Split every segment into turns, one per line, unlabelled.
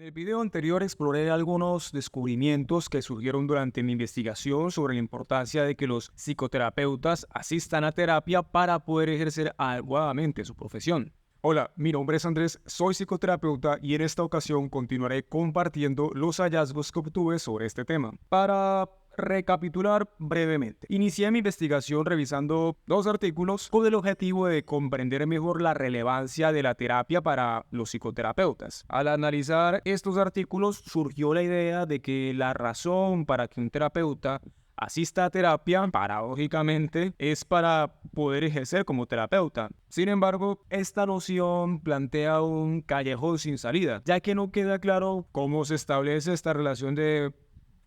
En el video anterior exploré algunos descubrimientos que surgieron durante mi investigación sobre la importancia de que los psicoterapeutas asistan a terapia para poder ejercer adecuadamente su profesión. Hola, mi nombre es Andrés, soy psicoterapeuta y en esta ocasión continuaré compartiendo los hallazgos que obtuve sobre este tema. Para recapitular brevemente, inicié mi investigación revisando dos artículos con el objetivo de comprender mejor la relevancia de la terapia para los psicoterapeutas. Al analizar estos artículos surgió la idea de que la razón para que un terapeuta asista a terapia, paradójicamente, es para poder ejercer como terapeuta. Sin embargo, esta noción plantea un callejón sin salida, ya que no queda claro cómo se establece esta relación de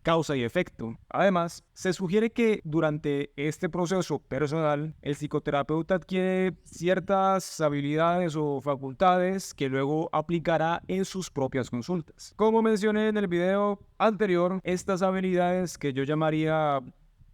causa y efecto. Además, se sugiere que durante este proceso personal, el psicoterapeuta adquiere ciertas habilidades o facultades que luego aplicará en sus propias consultas. Como mencioné en el video anterior, estas habilidades que yo llamaría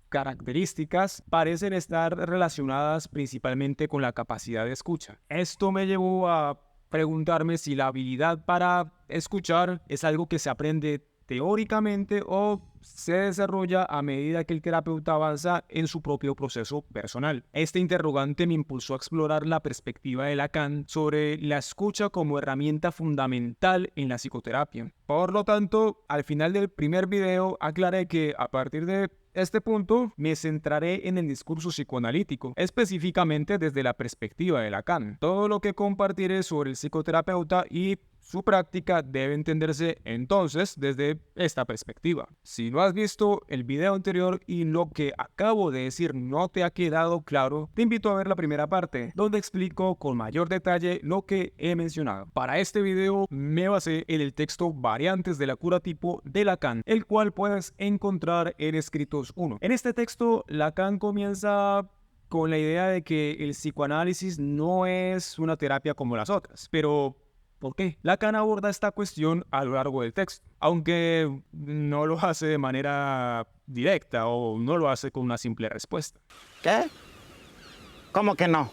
características parecen estar relacionadas principalmente con la capacidad de escucha. Esto me llevó a preguntarme si la habilidad para escuchar es algo que se aprende teóricamente o se desarrolla a medida que el terapeuta avanza en su propio proceso personal. Este interrogante me impulsó a explorar la perspectiva de Lacan sobre la escucha como herramienta fundamental en la psicoterapia. Por lo tanto, al final del primer video aclaré que a partir de este punto me centraré en el discurso psicoanalítico, específicamente desde la perspectiva de Lacan. Todo lo que compartiré sobre el psicoterapeuta y su práctica debe entenderse entonces desde esta perspectiva. Si no has visto el video anterior y lo que acabo de decir no te ha quedado claro, te invito a ver la primera parte, donde explico con mayor detalle lo que he mencionado. Para este video me basé en el texto Variantes de la cura tipo de Lacan, el cual puedes encontrar en Escritos 1. En este texto, Lacan comienza con la idea de que el psicoanálisis no es una terapia como las otras, pero ¿por qué? Lacan aborda esta cuestión a lo largo del texto, aunque no lo hace de manera directa o no lo hace con una simple respuesta.
¿Qué? ¿Cómo que no?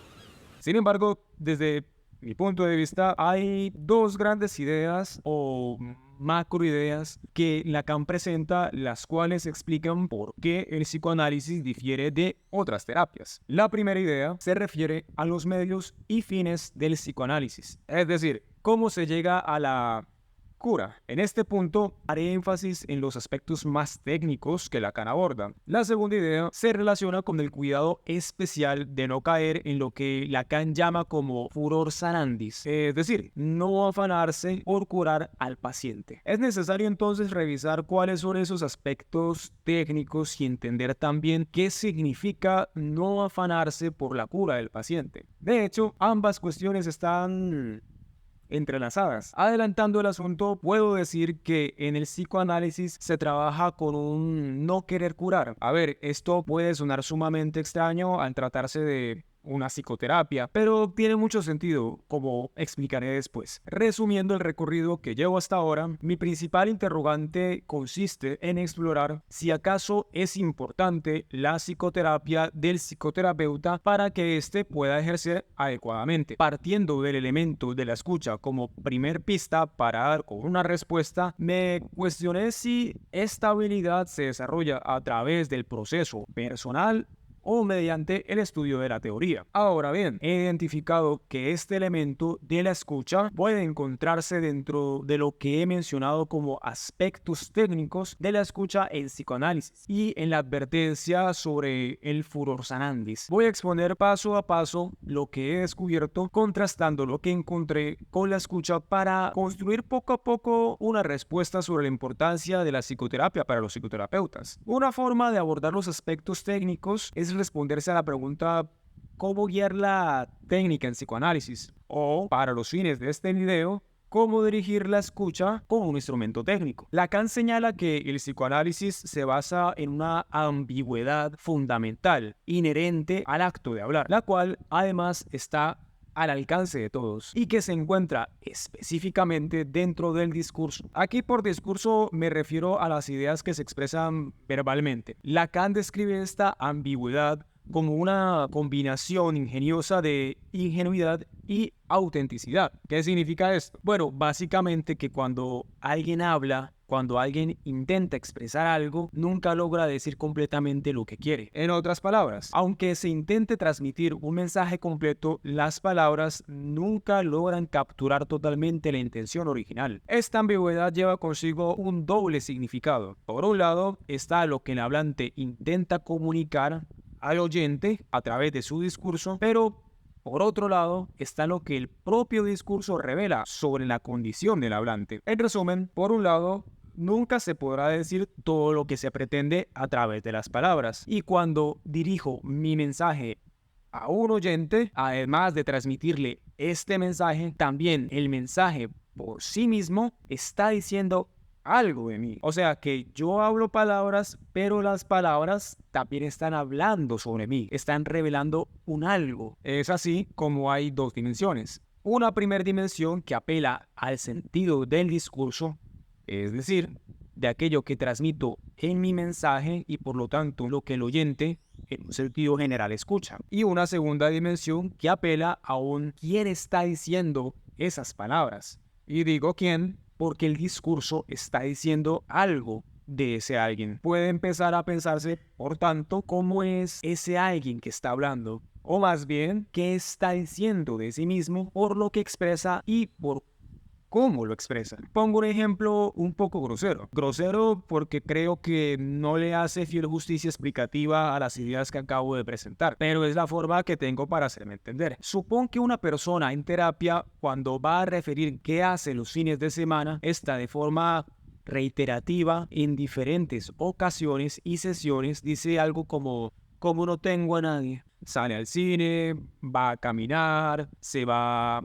Sin embargo, desde mi punto de vista, hay dos grandes ideas o macroideas que Lacan presenta, las cuales explican por qué el psicoanálisis difiere de otras terapias. La primera idea se refiere a los medios y fines del psicoanálisis, es decir, cómo se llega a la cura. En este punto haré énfasis en los aspectos más técnicos que Lacan aborda. La segunda idea se relaciona con el cuidado especial de no caer en lo que Lacan llama como furor sanandis, es decir, no afanarse por curar al paciente. Es necesario entonces revisar cuáles son esos aspectos técnicos y entender también qué significa no afanarse por la cura del paciente. De hecho, ambas cuestiones están entrelazadas. Adelantando el asunto, puedo decir que en el psicoanálisis se trabaja con un no querer curar. A ver, esto puede sonar sumamente extraño al tratarse de una psicoterapia, pero tiene mucho sentido, como explicaré después. Resumiendo el recorrido que llevo hasta ahora, mi principal interrogante consiste en explorar si acaso es importante la psicoterapia del psicoterapeuta para que éste pueda ejercer adecuadamente. Partiendo del elemento de la escucha como primer pista para dar con una respuesta, me cuestioné si esta habilidad se desarrolla a través del proceso personal o mediante el estudio de la teoría. Ahora bien, he identificado que este elemento de la escucha puede encontrarse dentro de lo que he mencionado como aspectos técnicos de la escucha en psicoanálisis y en la advertencia sobre el furor sanandis. Voy a exponer paso a paso lo que he descubierto, contrastando lo que encontré con la escucha para construir poco a poco una respuesta sobre la importancia de la psicoterapia para los psicoterapeutas. Una forma de abordar los aspectos técnicos es responderse a la pregunta ¿cómo guiar la técnica en psicoanálisis? O, para los fines de este video, ¿cómo dirigir la escucha como un instrumento técnico? Lacan señala que el psicoanálisis se basa en una ambigüedad fundamental, inherente al acto de hablar, la cual además está al alcance de todos y que se encuentra específicamente dentro del discurso. Aquí por discurso me refiero a las ideas que se expresan verbalmente. Lacan describe esta ambigüedad como una combinación ingeniosa de ingenuidad y autenticidad. ¿Qué significa esto? Bueno, básicamente que cuando alguien habla, cuando alguien intenta expresar algo, nunca logra decir completamente lo que quiere. En otras palabras, aunque se intente transmitir un mensaje completo, las palabras nunca logran capturar totalmente la intención original. Esta ambigüedad lleva consigo un doble significado. Por un lado, está lo que el hablante intenta comunicar al oyente a través de su discurso, pero por otro lado, está lo que el propio discurso revela sobre la condición del hablante. En resumen, por un lado, nunca se podrá decir todo lo que se pretende a través de las palabras. Y cuando dirijo mi mensaje a un oyente, además de transmitirle este mensaje, también el mensaje por sí mismo está diciendo algo de mí. O sea que yo hablo palabras, pero las palabras también están hablando sobre mí, están revelando un algo. Es así como hay dos dimensiones. Una primera dimensión que apela al sentido del discurso, es decir, de aquello que transmito en mi mensaje y por lo tanto lo que el oyente en un sentido general escucha. Y una segunda dimensión que apela a un quién está diciendo esas palabras. Y digo quién porque el discurso está diciendo algo de ese alguien. Puede empezar a pensarse, por tanto, cómo es ese alguien que está hablando, o más bien, qué está diciendo de sí mismo por lo que expresa y por cómo lo expresa. Pongo un ejemplo un poco grosero. Grosero porque creo que no le hace fiel justicia explicativa a las ideas que acabo de presentar, pero es la forma que tengo para hacerme entender. Supón que una persona en terapia, cuando va a referir qué hace los fines de semana, está de forma reiterativa en diferentes ocasiones y sesiones, dice algo como no tengo a nadie. Sale al cine, va a caminar, se va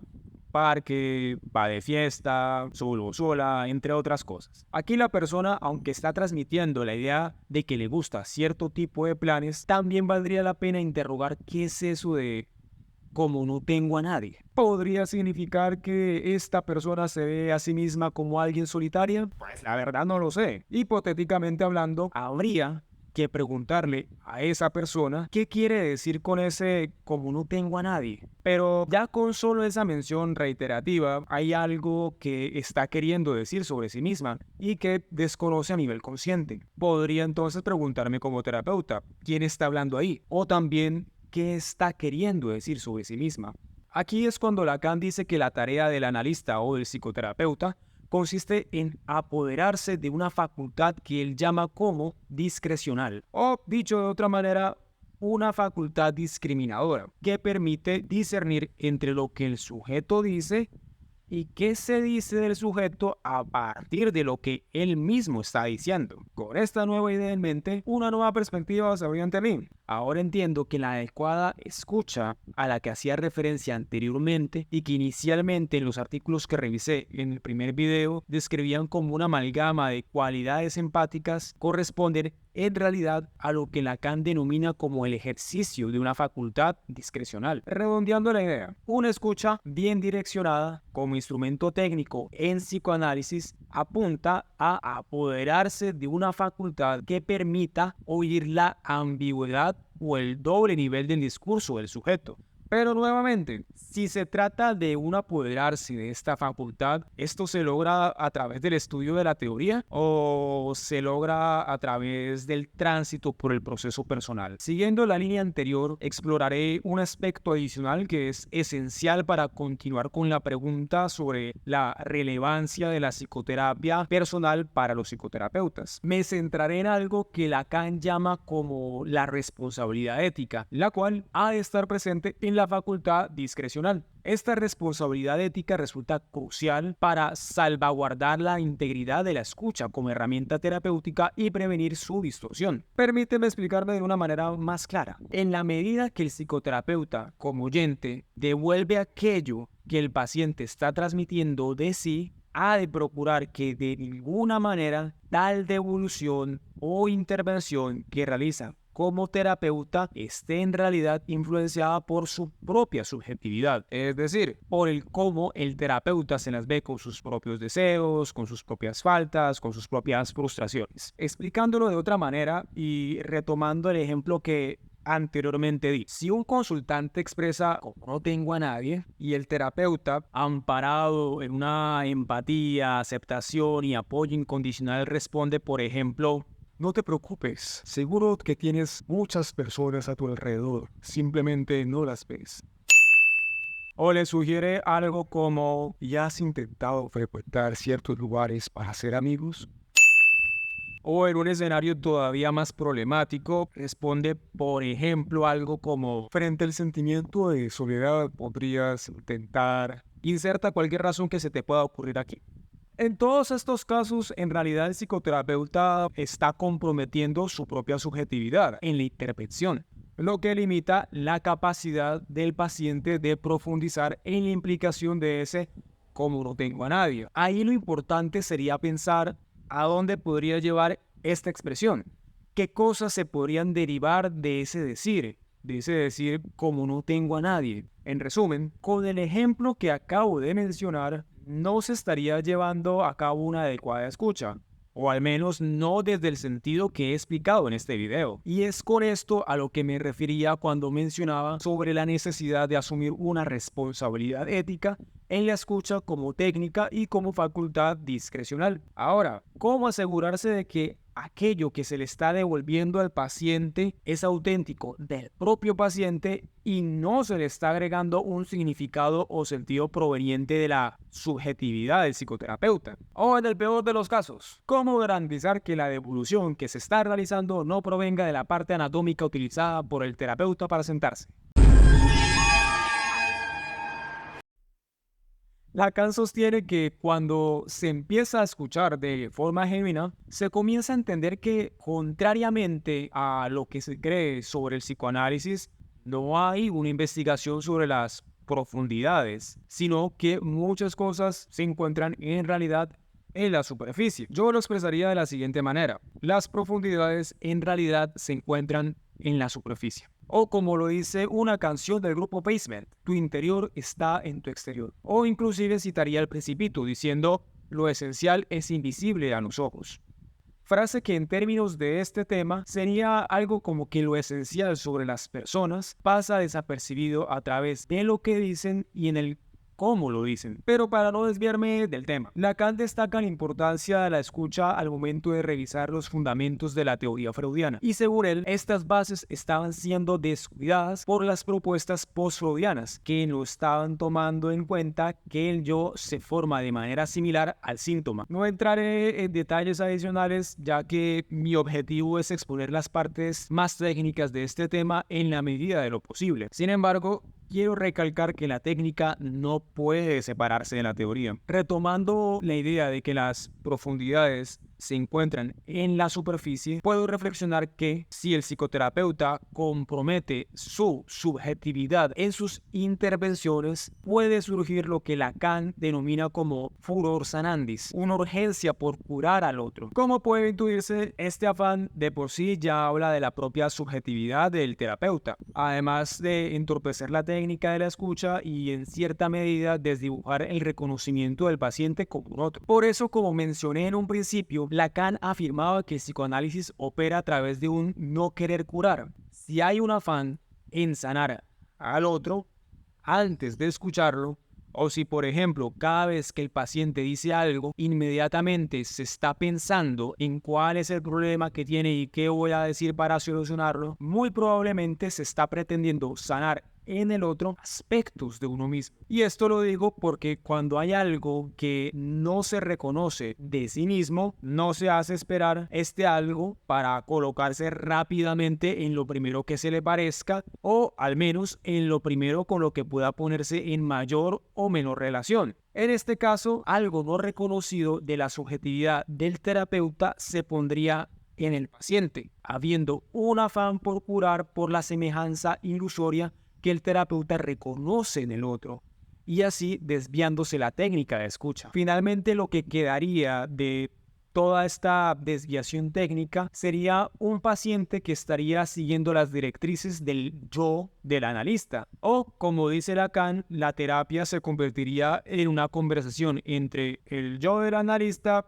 parque, va de fiesta, solo o sola, entre otras cosas. Aquí la persona, aunque está transmitiendo la idea de que le gusta cierto tipo de planes, también valdría la pena interrogar qué es eso de como no tengo a nadie. ¿Podría significar que esta persona se ve a sí misma como alguien solitaria? Pues la verdad no lo sé. Hipotéticamente hablando, habría que preguntarle a esa persona qué quiere decir con ese como no tengo a nadie. Pero ya con solo esa mención reiterativa hay algo que está queriendo decir sobre sí misma y que desconoce a nivel consciente. Podría entonces preguntarme como terapeuta, ¿quién está hablando ahí? O también, ¿qué está queriendo decir sobre sí misma? Aquí es cuando Lacan dice que la tarea del analista o del psicoterapeuta consiste en apoderarse de una facultad que él llama como discrecional, o dicho de otra manera, una facultad discriminadora, que permite discernir entre lo que el sujeto dice y qué se dice del sujeto a partir de lo que él mismo está diciendo. Con esta nueva idea en mente, una nueva perspectiva se abrió ante mí. Ahora entiendo que la adecuada escucha a la que hacía referencia anteriormente y que inicialmente en los artículos que revisé en el primer video describían como una amalgama de cualidades empáticas corresponden en realidad a lo que Lacan denomina como el ejercicio de una facultad discrecional. Redondeando la idea, una escucha bien direccionada como instrumento técnico en psicoanálisis apunta a apoderarse de una facultad que permita oír la ambigüedad o el doble nivel del discurso del sujeto. Pero nuevamente, si se trata de un apoderarse de esta facultad, ¿esto se logra a través del estudio de la teoría o se logra a través del tránsito por el proceso personal? Siguiendo la línea anterior, exploraré un aspecto adicional que es esencial para continuar con la pregunta sobre la relevancia de la psicoterapia personal para los psicoterapeutas. Me centraré en algo que Lacan llama como la responsabilidad ética, la cual ha de estar presente en la facultad discrecional. Esta responsabilidad ética resulta crucial para salvaguardar la integridad de la escucha como herramienta terapéutica y prevenir su distorsión. Permíteme explicarme de una manera más clara. En la medida que el psicoterapeuta, como oyente, devuelve aquello que el paciente está transmitiendo de sí, ha de procurar que de ninguna manera tal devolución o intervención que realiza como terapeuta esté en realidad influenciada por su propia subjetividad, es decir, por el cómo el terapeuta se las ve con sus propios deseos, con sus propias faltas, con sus propias frustraciones. Explicándolo de otra manera y retomando el ejemplo que anteriormente di. Si un consultante expresa como no tengo a nadie y el terapeuta, amparado en una empatía, aceptación y apoyo incondicional, responde, por ejemplo, no te preocupes, seguro que tienes muchas personas a tu alrededor, simplemente no las ves. O le sugiere algo como, ¿ya has intentado frecuentar ciertos lugares para hacer amigos? O en un escenario todavía más problemático, responde, por ejemplo, algo como, frente al sentimiento de soledad podrías intentar, inserta cualquier razón que se te pueda ocurrir aquí. En todos estos casos, en realidad el psicoterapeuta está comprometiendo su propia subjetividad en la intervención, lo que limita la capacidad del paciente de profundizar en la implicación de ese como no tengo a nadie. Ahí lo importante sería pensar a dónde podría llevar esta expresión, qué cosas se podrían derivar de ese decir como no tengo a nadie. En resumen, con el ejemplo que acabo de mencionar, no se estaría llevando a cabo una adecuada escucha, o al menos no desde el sentido que he explicado en este video. Y es con esto a lo que me refería cuando mencionaba sobre la necesidad de asumir una responsabilidad ética en la escucha como técnica y como facultad discrecional. Ahora, ¿cómo asegurarse de que aquello que se le está devolviendo al paciente es auténtico del propio paciente y no se le está agregando un significado o sentido proveniente de la subjetividad del psicoterapeuta? O en el peor de los casos, ¿cómo garantizar que la devolución que se está realizando no provenga de la parte anatómica utilizada por el terapeuta para sentarse? Lacan sostiene que cuando se empieza a escuchar de forma genuina, se comienza a entender que, contrariamente a lo que se cree sobre el psicoanálisis, no hay una investigación sobre las profundidades, sino que muchas cosas se encuentran en realidad en la superficie. Yo lo expresaría de la siguiente manera: las profundidades en realidad se encuentran en la superficie. O como lo dice una canción del grupo Basement, tu interior está en tu exterior. O inclusive citaría el Principito diciendo, lo esencial es invisible a los ojos. Frase que en términos de este tema sería algo como que lo esencial sobre las personas pasa desapercibido a través de lo que dicen y en el cómo lo dicen. Pero para no desviarme del tema, Lacan destaca la importancia de la escucha al momento de revisar los fundamentos de la teoría freudiana. Y según él, estas bases estaban siendo descuidadas por las propuestas post-freudianas, que no estaban tomando en cuenta que el yo se forma de manera similar al síntoma. No entraré en detalles adicionales, ya que mi objetivo es exponer las partes más técnicas de este tema en la medida de lo posible. Sin embargo, quiero recalcar que la técnica no puede separarse de la teoría. Retomando la idea de que las profundidades se encuentran en la superficie, puedo reflexionar que si el psicoterapeuta compromete su subjetividad en sus intervenciones, puede surgir lo que Lacan denomina como furor sanandis, una urgencia por curar al otro. Como puede intuirse, este afán de por sí ya habla de la propia subjetividad del terapeuta, además de entorpecer la técnica de la escucha y en cierta medida desdibujar el reconocimiento del paciente como un otro. Por eso, como mencioné en un principio, Lacan afirmaba que el psicoanálisis opera a través de un no querer curar. Si hay un afán en sanar al otro antes de escucharlo, o si por ejemplo cada vez que el paciente dice algo, inmediatamente se está pensando en cuál es el problema que tiene y qué voy a decir para solucionarlo, muy probablemente se está pretendiendo sanar en el otro aspectos de uno mismo. Y esto lo digo porque cuando hay algo que no se reconoce de sí mismo, no se hace esperar este algo para colocarse rápidamente en lo primero que se le parezca, o al menos en lo primero con lo que pueda ponerse en mayor o menor relación. En este caso, algo no reconocido de la subjetividad del terapeuta se pondría en el paciente, habiendo un afán por curar por la semejanza ilusoria que el terapeuta reconoce en el otro, y así desviándose la técnica de escucha. Finalmente, lo que quedaría de toda esta desviación técnica sería un paciente que estaría siguiendo las directrices del yo del analista, o como dice Lacan, la terapia se convertiría en una conversación entre el yo del analista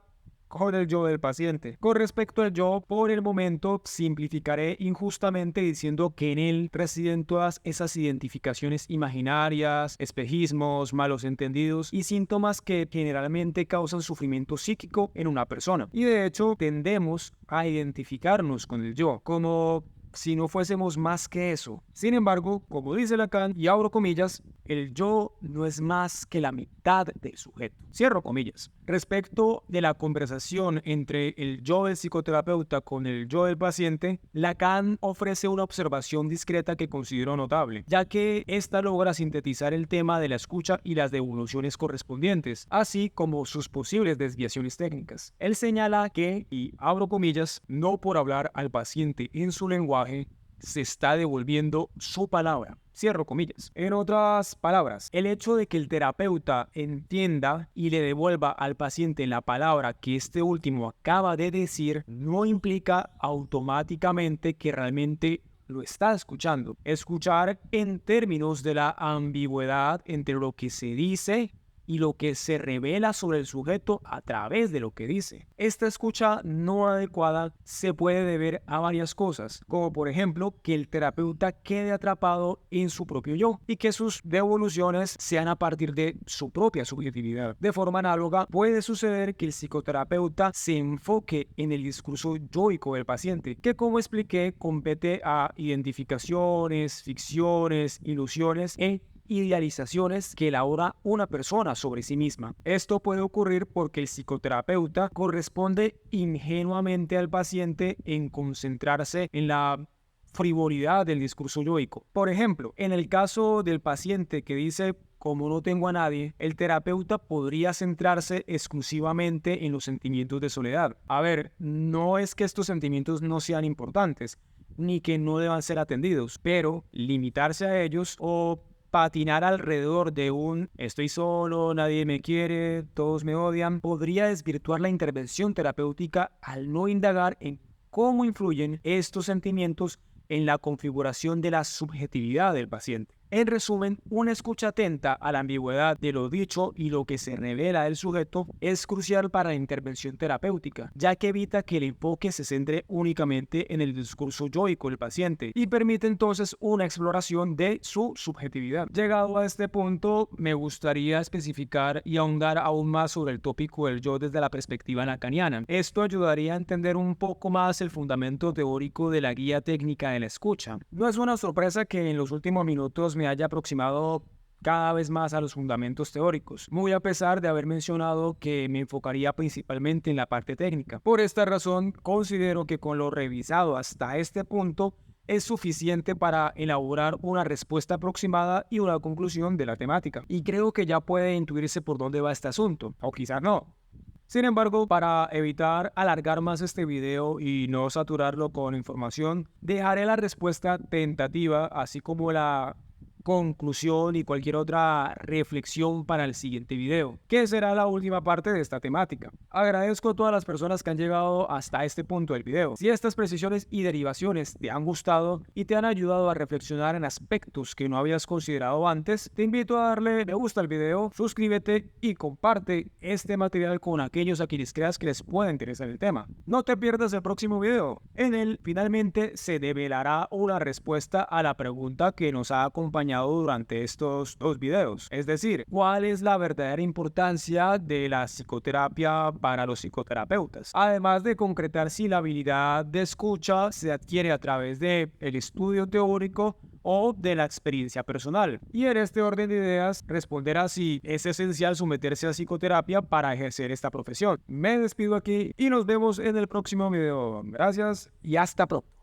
con el yo del paciente. Con respecto al yo, por el momento simplificaré injustamente diciendo que en él residen todas esas identificaciones imaginarias, espejismos, malos entendidos y síntomas que generalmente causan sufrimiento psíquico en una persona. Y de hecho tendemos a identificarnos con el yo como si no fuésemos más que eso. Sin embargo, como dice Lacan, y abro comillas, el yo no es más que la mitad del sujeto. Cierro comillas. Respecto de la conversación entre el yo del psicoterapeuta con el yo del paciente, Lacan ofrece una observación discreta que considero notable, ya que ésta logra sintetizar el tema de la escucha y las devoluciones correspondientes, así como sus posibles desviaciones técnicas. Él señala que, y abro comillas, no por hablar al paciente en su lenguaje, se está devolviendo su palabra. Cierro comillas. En otras palabras, el hecho de que el terapeuta entienda y le devuelva al paciente la palabra que este último acaba de decir no implica automáticamente que realmente lo está escuchando. Escuchar en términos de la ambigüedad entre lo que se dice y lo que se revela sobre el sujeto a través de lo que dice. Esta escucha no adecuada se puede deber a varias cosas, como por ejemplo que el terapeuta quede atrapado en su propio yo y que sus devoluciones sean a partir de su propia subjetividad. De forma análoga, puede suceder que el psicoterapeuta se enfoque en el discurso yoico del paciente, que como expliqué compete a identificaciones, ficciones, ilusiones e idealizaciones que elabora una persona sobre sí misma. Esto puede ocurrir porque el psicoterapeuta corresponde ingenuamente al paciente en concentrarse en la frivolidad del discurso yoico. Por ejemplo, en el caso del paciente que dice como no tengo a nadie, el terapeuta podría centrarse exclusivamente en los sentimientos de soledad. A ver, no es que estos sentimientos no sean importantes, ni que no deban ser atendidos, pero limitarse a ellos o patinar alrededor de un estoy solo, nadie me quiere, todos me odian, podría desvirtuar la intervención terapéutica al no indagar en cómo influyen estos sentimientos en la configuración de la subjetividad del paciente. En resumen, una escucha atenta a la ambigüedad de lo dicho y lo que se revela del sujeto es crucial para la intervención terapéutica, ya que evita que el enfoque se centre únicamente en el discurso yoico del paciente y permite entonces una exploración de su subjetividad. Llegado a este punto, me gustaría especificar y ahondar aún más sobre el tópico del yo desde la perspectiva lacaniana. Esto ayudaría a entender un poco más el fundamento teórico de la guía técnica de la escucha. No es una sorpresa que en los últimos minutos me haya aproximado cada vez más a los fundamentos teóricos, muy a pesar de haber mencionado que me enfocaría principalmente en la parte técnica. Por esta razón, considero que con lo revisado hasta este punto es suficiente para elaborar una respuesta aproximada y una conclusión de la temática. Y creo que ya puede intuirse por dónde va este asunto, o quizás no. Sin embargo, para evitar alargar más este video y no saturarlo con información, dejaré la respuesta tentativa, así como la conclusión y cualquier otra reflexión para el siguiente video, que será la última parte de esta temática. Agradezco a todas las personas que han llegado hasta este punto del video. Si estas precisiones y derivaciones te han gustado y te han ayudado a reflexionar en aspectos que no habías considerado antes, te invito a darle me gusta al video, suscríbete y comparte este material con aquellos a quienes creas que les pueda interesar el tema. No te pierdas el próximo video. En él finalmente se develará una respuesta a la pregunta que nos ha acompañado durante estos dos videos, es decir, ¿cuál es la verdadera importancia de la psicoterapia para los psicoterapeutas? Además de concretar si la habilidad de escucha se adquiere a través de el estudio teórico o de la experiencia personal. Y en este orden de ideas responderá si es esencial someterse a psicoterapia para ejercer esta profesión. Me despido aquí y nos vemos en el próximo video. Gracias y hasta pronto.